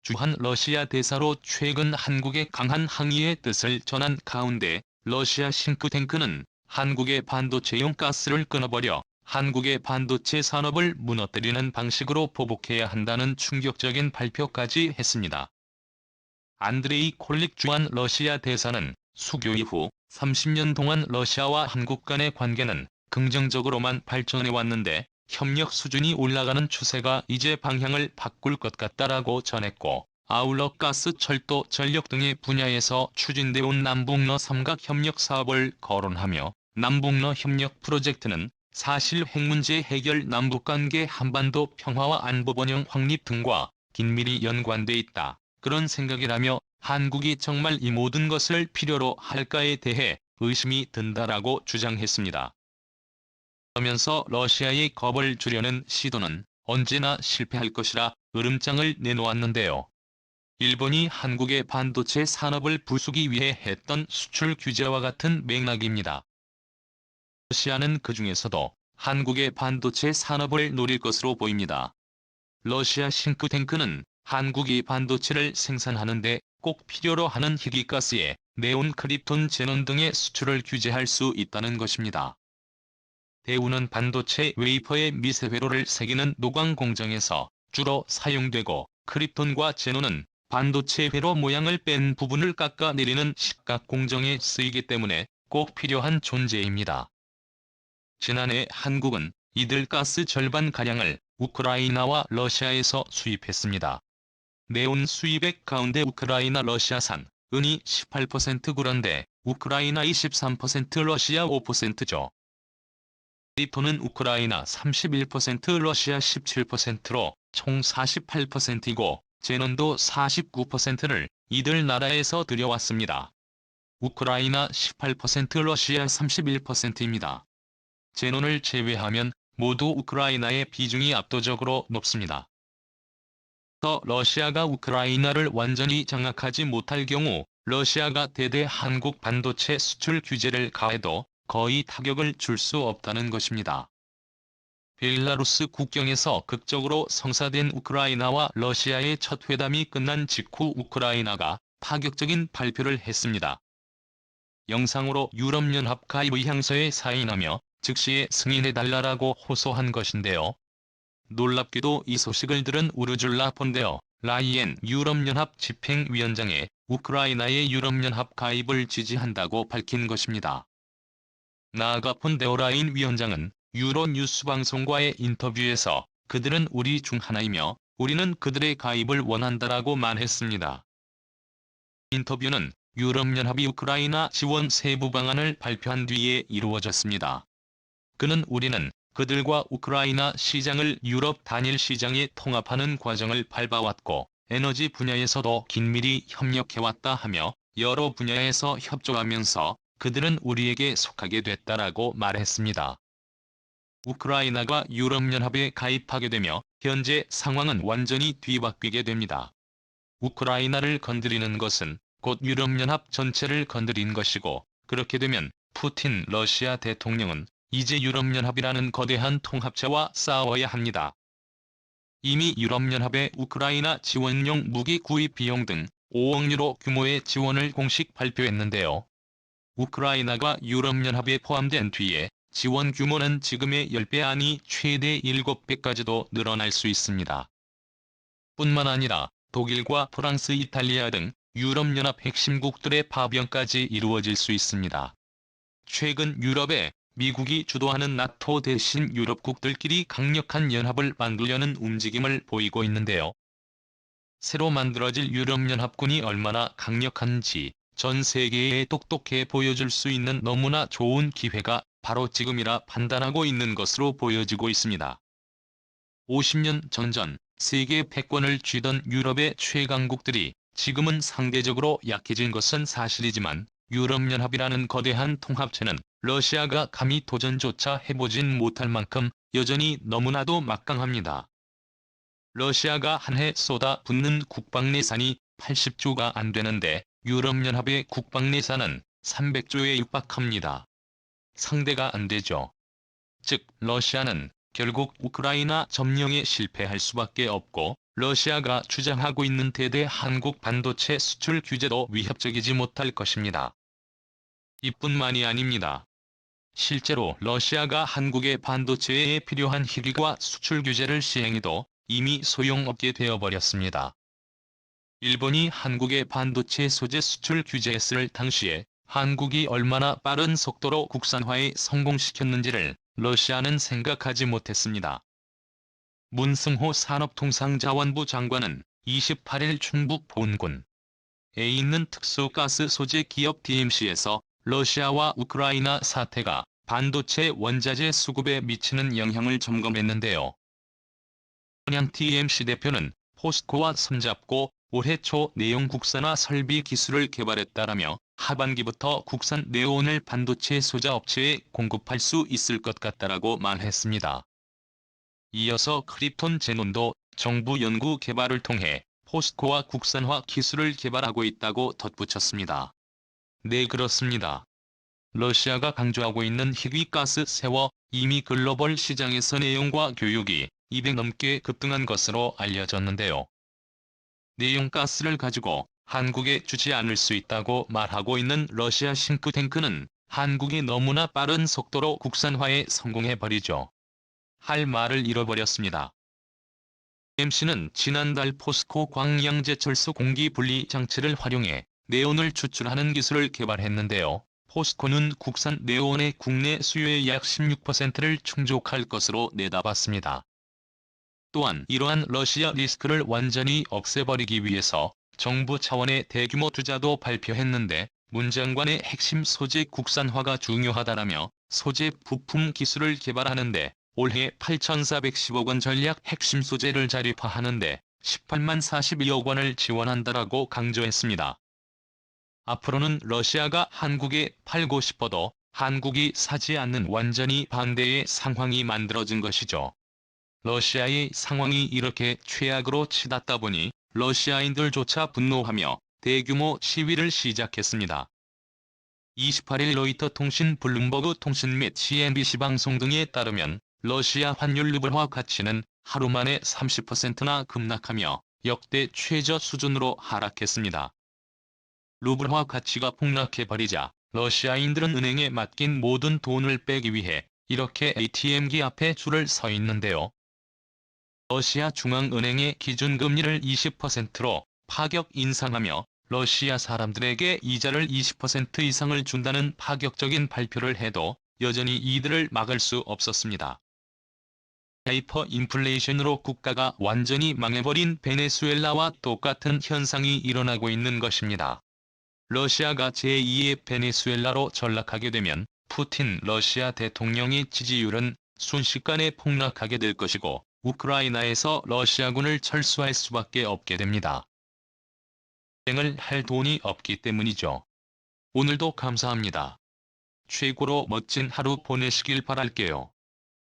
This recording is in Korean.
주한 러시아 대사로 최근 한국의 강한 항의의 뜻을 전한 가운데 러시아 싱크탱크는 한국의 반도체용 가스를 끊어버려 한국의 반도체 산업을 무너뜨리는 방식으로 보복해야 한다는 충격적인 발표까지 했습니다. 안드레이 콜릭 주한 러시아 대사는 수교 이후 30년 동안 러시아와 한국 간의 관계는 긍정적으로만 발전해왔는데 협력 수준이 올라가는 추세가 이제 방향을 바꿀 것 같다라고 전했고, 아울러 가스, 철도, 전력 등의 분야에서 추진돼온 남북러 삼각협력 사업을 거론하며 남북러 협력 프로젝트는 사실 핵 문제 해결, 남북관계, 한반도 평화와 안보 번영 확립 등과 긴밀히 연관돼 있다. 그런 생각이라며 한국이 정말 이 모든 것을 필요로 할까에 대해 의심이 든다라고 주장했습니다. 그러면서 러시아의 겁을 주려는 시도는 언제나 실패할 것이라 으름장을 내놓았는데요. 일본이 한국의 반도체 산업을 부수기 위해 했던 수출 규제와 같은 맥락입니다. 러시아는 그중에서도 한국의 반도체 산업을 노릴 것으로 보입니다. 러시아 싱크탱크는 한국이 반도체를 생산하는데 꼭 필요로 하는 희귀가스에 네온, 크립톤, 제논 등의 수출을 규제할 수 있다는 것입니다. 대우는 반도체 웨이퍼에 미세 회로를 새기는 노광 공정에서 주로 사용되고, 크립톤과 제논은 반도체 회로 모양을 뺀 부분을 깎아내리는 식각 공정에 쓰이기 때문에 꼭 필요한 존재입니다. 지난해 한국은 이들 가스 절반가량을 우크라이나와 러시아에서 수입했습니다. 네온 수입액 가운데 우크라이나 러시아산 은이 18%, 그런데 우크라이나 23%, 러시아 5%죠. 크립톤은 우크라이나 31%, 러시아 17%로 총 48%이고 제논도 49%를 이들 나라에서 들여왔습니다. 우크라이나 18%, 러시아 31%입니다. 제논을 제외하면 모두 우크라이나의 비중이 압도적으로 높습니다. 더 러시아가 우크라이나를 완전히 장악하지 못할 경우 러시아가 대대 한국 반도체 수출 규제를 가해도 거의 타격을 줄 수 없다는 것입니다. 벨라루스 국경에서 극적으로 성사된 우크라이나와 러시아의 첫 회담이 끝난 직후 우크라이나가 파격적인 발표를 했습니다. 영상으로 유럽연합 가입의 향서에 사인하며 즉시에 승인해달라고 호소한 것인데요. 놀랍게도 이 소식을 들은 우르줄라 폰데어 라이엔 유럽연합 집행위원장에 우크라이나의 유럽연합 가입을 지지한다고 밝힌 것입니다. 나아가 폰데어 라이엔 위원장은 유로뉴스 방송과의 인터뷰에서 그들은 우리 중 하나이며 우리는 그들의 가입을 원한다라고 말했습니다. 인터뷰는 유럽연합이 우크라이나 지원 세부 방안을 발표한 뒤에 이루어졌습니다. 그는 우리는 그들과 우크라이나 시장을 유럽 단일 시장에 통합하는 과정을 밟아왔고 에너지 분야에서도 긴밀히 협력해왔다 하며 여러 분야에서 협조하면서 그들은 우리에게 속하게 됐다라고 말했습니다. 우크라이나가 유럽연합에 가입하게 되며 현재 상황은 완전히 뒤바뀌게 됩니다. 우크라이나를 건드리는 것은 곧 유럽연합 전체를 건드린 것이고, 그렇게 되면 푸틴 러시아 대통령은 이제 유럽연합이라는 거대한 통합체와 싸워야 합니다. 이미 유럽연합의 우크라이나 지원용 무기 구입 비용 등 5억 유로 규모의 지원을 공식 발표했는데요. 우크라이나가 유럽연합에 포함된 뒤에 지원 규모는 지금의 10배 아니 최대 7배까지도 늘어날 수 있습니다. 뿐만 아니라 독일과 프랑스, 이탈리아 등 유럽연합 핵심국들의 파병까지 이루어질 수 있습니다. 최근 유럽에 미국이 주도하는 나토 대신 유럽국들끼리 강력한 연합을 만들려는 움직임을 보이고 있는데요. 새로 만들어질 유럽연합군이 얼마나 강력한지 전 세계에 똑똑해 보여줄 수 있는 너무나 좋은 기회가 바로 지금이라 판단하고 있는 것으로 보여지고 있습니다. 50년 전 세계 패권을 쥐던 유럽의 최강국들이 지금은 상대적으로 약해진 것은 사실이지만 유럽연합이라는 거대한 통합체는 러시아가 감히 도전조차 해보진 못할 만큼 여전히 너무나도 막강합니다. 러시아가 한 해 쏟아붓는 국방내산이 80조가 안 되는데 유럽연합의 국방내산은 300조에 육박합니다. 상대가 안 되죠. 즉 러시아는 결국 우크라이나 점령에 실패할 수밖에 없고 러시아가 주장하고 있는 대대 한국 반도체 수출 규제도 위협적이지 못할 것입니다. 이뿐만이 아닙니다. 실제로 러시아가 한국의 반도체에 필요한 희귀과 수출 규제를 시행해도 이미 소용없게 되어버렸습니다. 일본이 한국의 반도체 소재 수출 규제했을 당시에 한국이 얼마나 빠른 속도로 국산화에 성공시켰는지를 러시아는 생각하지 못했습니다. 문승호 산업통상자원부 장관은 28일 충북 본군에 있는 특수가스 소재 기업 DMC에서 러시아와 우크라이나 사태가 반도체 원자재 수급에 미치는 영향을 점검했는데요. 한양 DMC 대표는 포스코와 손잡고 올해 초 내용 국산화 설비 기술을 개발했다라며 하반기부터 국산 네온을 반도체 소자 업체에 공급할 수 있을 것 같다라고 말했습니다. 이어서 크립톤 제논도 정부 연구 개발을 통해 포스코와 국산화 기술을 개발하고 있다고 덧붙였습니다. 네, 그렇습니다. 러시아가 강조하고 있는 희귀가스 세워 이미 글로벌 시장에서 내용과 교육이 2배 넘게 급등한 것으로 알려졌는데요. 내용가스를 가지고 한국에 주지 않을 수 있다고 말하고 있는 러시아 싱크탱크는 한국이 너무나 빠른 속도로 국산화에 성공해버리죠. 할 말을 잃어버렸습니다. MC는 지난달 포스코 광양제철소 공기 분리 장치를 활용해 네온을 추출하는 기술을 개발했는데요. 포스코는 국산 네온의 국내 수요의 약 16%를 충족할 것으로 내다봤습니다. 또한 이러한 러시아 리스크를 완전히 없애버리기 위해서 정부 차원의 대규모 투자도 발표했는데 문 장관의 핵심 소재 국산화가 중요하다라며 소재 부품 기술을 개발하는데 올해 8,410억 원 전략 핵심 소재를 자립화하는데 18만 42억 원을 지원한다라고 강조했습니다. 앞으로는 러시아가 한국에 팔고 싶어도 한국이 사지 않는 완전히 반대의 상황이 만들어진 것이죠. 러시아의 상황이 이렇게 최악으로 치닫다 보니 러시아인들조차 분노하며 대규모 시위를 시작했습니다. 28일 로이터 통신, 블룸버그 통신 및 CNBC 방송 등에 따르면 러시아 환율 루블화 가치는 하루 만에 30%나 급락하며 역대 최저 수준으로 하락했습니다. 루블화 가치가 폭락해버리자 러시아인들은 은행에 맡긴 모든 돈을 빼기 위해 이렇게 ATM기 앞에 줄을 서 있는데요. 러시아 중앙은행의 기준금리를 20%로 파격 인상하며 러시아 사람들에게 이자를 20% 이상을 준다는 파격적인 발표를 해도 여전히 이들을 막을 수 없었습니다. 하이퍼 인플레이션으로 국가가 완전히 망해버린 베네수엘라와 똑같은 현상이 일어나고 있는 것입니다. 러시아가 제2의 베네수엘라로 전락하게 되면 푸틴 러시아 대통령의 지지율은 순식간에 폭락하게 될 것이고 우크라이나에서 러시아군을 철수할 수밖에 없게 됩니다. 전쟁을 할 돈이 없기 때문이죠. 오늘도 감사합니다. 최고로 멋진 하루 보내시길 바랄게요.